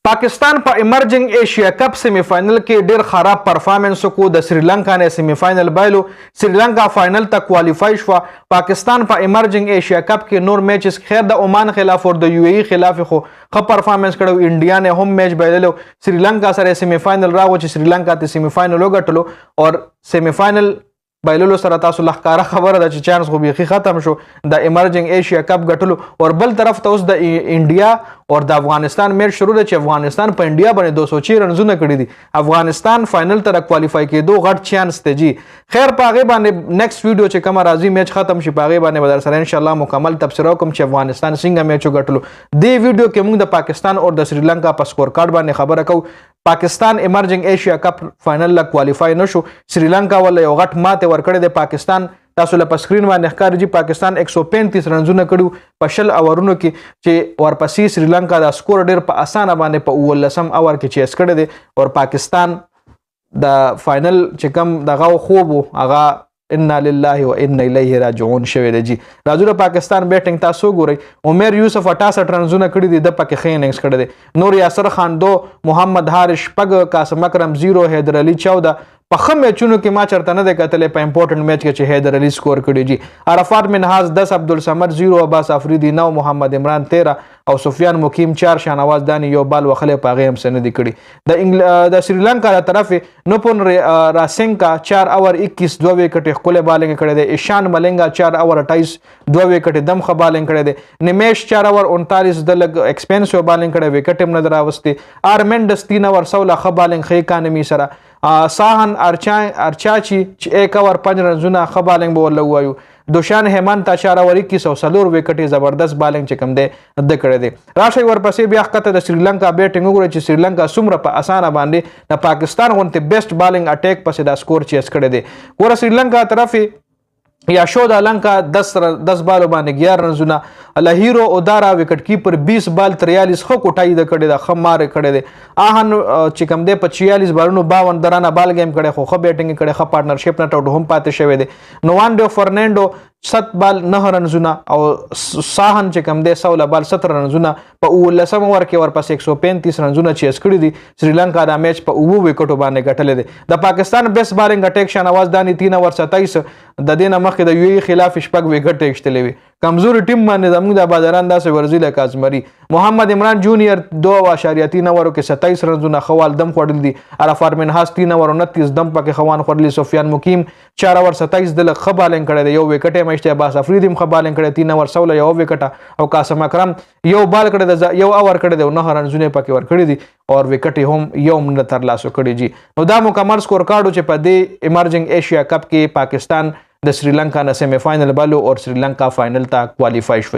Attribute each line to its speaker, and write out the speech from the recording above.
Speaker 1: पाकिस्तान په ایمرجنګ ایشیا کپ سیمی فائنل کې ډیر خراب پرفارمنس کو د سریلانکا نه سیمی فائنل بایلو سریلانکا فائنل ته کوالیفای شو پاکستان په ایمرجنګ ایشیا کپ کې نور میچز خیر د عمان خلاف او د یو ای خلاف خو پرفارمنس کړو انډیا نه هم میچ بایلو سریلانکا سره سیمی فائنل راغو چې سریلانکا ته سیمی فائنل وګټلو او سیمی فائنل بایللو سره تاسو لخکاره خبره ده چې چانس خو بیخي ختم شو د ایمرجنګ ایشیا کپ ګټلو او بل طرف ته اوس د انډیا او د افغانستان میچ شروع ده چې افغانستان په انډیا باندې 206 رنزونه کړي دي افغانستان فائنل ته کوالیفای کېدو غټ چانس ته جی خیر پاغه باندې نیکسٹ ویډیو چې کوم راځي میچ ختم شي پاغه باندې بدر سره ان شاء الله مکمل تبصره کوم چې افغانستان څنګه میچ وګټلو دی ویډیو کې موږ د پاکستان او د سریلانکا په سکور کارت باندې خبره کوو پاکستان ایمرجنګ ایشیا کپ فائنل لا کوالیفای نشو سریلانکا ولا یو غټ ماته ورکړی د پاکستان تاسو له سکرین باندې ښکاري چې پاکستان 135 رنزونه کړو په شل اورونو کې چې ورپسې سریلانکا دا سکور ډیر په اسانه باندې په 19 اور کې چیس کړی دی او پاکستان د فائنل چې کم دغه خوب هغه انا لله و انا الیه راجعون شوی دی جی راځو د پاکستان بیټینګ تاسو ګورئ عمر یوسف 68 رنزونه کړي دي د پکې ښه اننګز کړی دی نور یاسر خان 2 محمد حارث پګ قاسم اکرم 0 حیدر علي 14 په خم میچونو کې ما چرته نه ده کتلې په امپورټنت میچ کې چې حیدر علي سکور کړی جی عرفات منهاز 10 عبدالصمد 0 عباس افریدي 9 محمد عمران 13 او سفیان مقیم 4 شاهنواز دانی یو بال وخله په غیم سن دي کړي د سریلانکا تر طرف نوپون راسنکا 4 اور 21 2 وکټ خپل بالنګ کړی دی ایشان ملنګا 4 اور 28 2 وکټ دم خبالنګ کړی دی نمیش 4 اور 39 د لګ ایکسپنسیو بالنګ کړی وکټ هم نظر اوستي آرمنډس 3 اور 16 خبالنګ خې کانمی سره ساهن ارچاچی چې 1 اور 5 رنزونه خبالنګ بول وایو دوشان هیمن تا 4 اور 21 سلور وکټي زبردست بالنګ چې کم دی د کړی دی راشي ورپسې بیا خطه د سریلانکا بیټینګ وګورئ چې سریلانکا څومره په اسانه باندې د پاکستان غونته بیسټ بالنګ اٹیک پسې دا سکور چیس کړی دی ور سریلانکا طرف یا شودا لنکا 10 بالو باندې 11 رنزونه لهیرو ادارا وکټ کیپر 20 بال 43 خو کوټای د کړي د خمار کړي دي اهن چې کم دی په 46 بالونو 52 درانه بال گیم کړي خو بیټینګ کړي خو پارټنرشپ نه ټوټ هم پاتې شوی دی نوانډو فرناندو 7 بال 9 رنزونه او ساهن چې کم دی 16 بال 17 رنزونه په 19 اور کې ورپسې 135 رنزونه چیس کړي دي سریلانکا دا میچ په 9 وکټو باندې ګټلې دي د پاکستان بیس بالنګ اٹیک شاهنواز دانی 3 اور 27 د دینه مخکې د یو ای خلاف شپږ وکټ ایشتلې وي کمزوري ټیم باندې زموږ د بازاران داسې ورزي لکه ازمري محمد عمران جونیئر 2.3 اورو کې 27 رنزونه خوال دم خوړل دي عرفات منهاز 3 اور 29 دم پکې خوان خوړل سفیان مقیم 4 اور 27 د لغ خبالنګ کړي یو وکټ مشته عباس افریدی خبالنګ کړي 3 اور 16 یو وکټ او قاسم اکرم یو بال کړي یو اور کړي 9 رنزونه پکې ور کړي دي او وکټ هم یو من تر لاسو کړي جی نو دا مکمل سکور کارډو چې په دې ایمرجنګ ایشیا کپ کې پاکستان د سریلانکا نه سیمی فائنل بالو او سریلانکا فائنل ته کوالیفای شو